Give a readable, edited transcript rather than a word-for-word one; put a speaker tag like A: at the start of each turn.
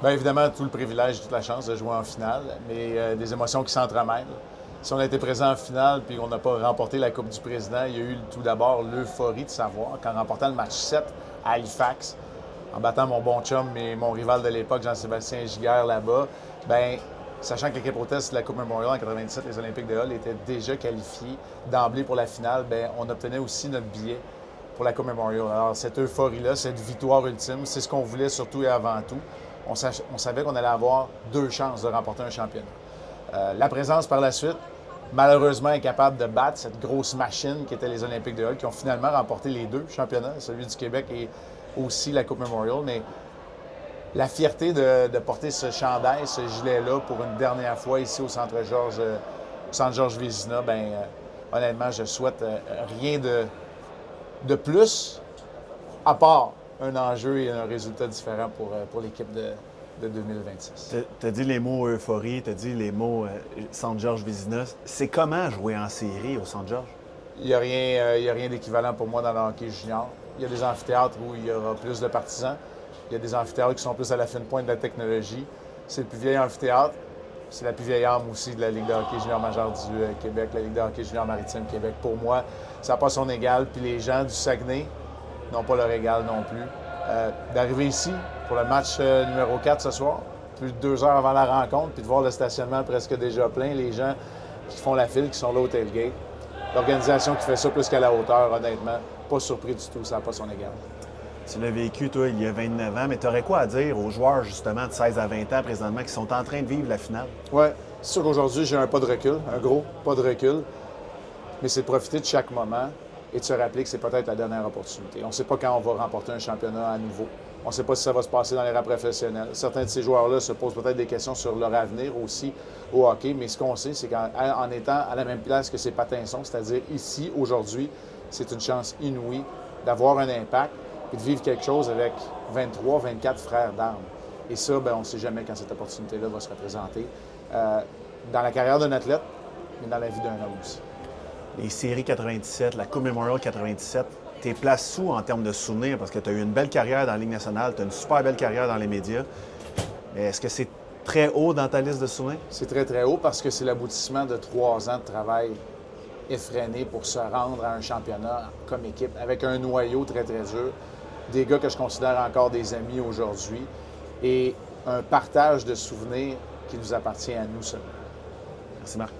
A: Bien évidemment, tout le privilège, toute la chance de jouer en finale, mais des émotions qui s'entremêlent. Si on a été présent en finale puis qu'on n'a pas remporté la Coupe du Président, il y a eu tout d'abord l'euphorie de savoir qu'en remportant le match 7 à Halifax, en battant mon bon chum et mon rival de l'époque, Jean-Sébastien Giguère, là-bas, bien, sachant que l'équipe hôtesse de la Coupe Memorial en 97, les Olympiques de Hull, étaient déjà qualifiés d'emblée pour la finale, bien, on obtenait aussi notre billet pour la Coupe Memorial. Alors, cette euphorie-là, cette victoire ultime, c'est ce qu'on voulait surtout et avant tout. On savait qu'on allait avoir 2 chances de remporter un championnat. La présence par la suite, malheureusement incapable de battre cette grosse machine qui était les Olympiques de Hull, qui ont finalement remporté les 2 championnats, celui du Québec et aussi la Coupe Memorial. Mais la fierté de porter ce chandail, ce gilet-là, pour une dernière fois ici au Centre Georges Vézina, bien, honnêtement, je souhaite rien de plus, à part un enjeu et un résultat différent pour l'équipe de 2026.
B: Tu as dit les mots euphorie, tu as dit les mots Centre Georges Vézina. C'est comment jouer en série au Centre Georges?
A: Il n'y a rien d'équivalent pour moi dans le hockey junior. Il y a des amphithéâtres où il y aura plus de partisans. Il y a des amphithéâtres qui sont plus à la fine pointe de la technologie. C'est le plus vieil amphithéâtre. C'est la plus vieille arme aussi de la Ligue de hockey junior majeure du Québec, la Ligue de hockey junior maritime Québec. Pour moi, ça n'a pas son égal. Puis les gens du Saguenay n'ont pas leur égal non plus. D'arriver ici pour le match numéro 4 ce soir, plus de 2 heures avant la rencontre, puis de voir le stationnement presque déjà plein, les gens qui font la file, qui sont là au tailgate. L'organisation qui fait ça plus qu'à la hauteur, honnêtement, pas surpris du tout, ça n'a pas son égal.
B: Tu l'as vécu, toi, il y a 29 ans, mais tu aurais quoi à dire aux joueurs, justement, de 16 à 20 ans présentement, qui sont en train de vivre la finale?
A: Oui, c'est sûr qu'aujourd'hui, j'ai un pas de recul, un gros pas de recul, mais c'est de profiter de chaque moment et de se rappeler que c'est peut-être la dernière opportunité. On ne sait pas quand on va remporter un championnat à nouveau. On ne sait pas si ça va se passer dans les rangs professionnels. Certains de ces joueurs-là se posent peut-être des questions sur leur avenir aussi au hockey, mais ce qu'on sait, c'est qu'en étant à la même place que ces patins sont, c'est-à-dire ici, aujourd'hui, c'est une chance inouïe d'avoir un impact et de vivre quelque chose avec 23, 24 frères d'armes. Et ça, bien, on ne sait jamais quand cette opportunité-là va se représenter dans la carrière d'un athlète, mais dans la vie d'un homme aussi.
B: Les séries 97, la Coupe Memorial 97, t'es places où en termes de souvenirs? Parce que tu as eu une belle carrière dans la Ligue nationale, tu as une super belle carrière dans les médias. Mais est-ce que c'est très haut dans ta liste de souvenirs?
A: C'est très, très haut parce que c'est l'aboutissement de 3 ans de travail effréné pour se rendre à un championnat comme équipe, avec un noyau très, très dur, des gars que je considère encore des amis aujourd'hui, et un partage de souvenirs qui nous appartient à nous seuls.
B: Merci, Marc.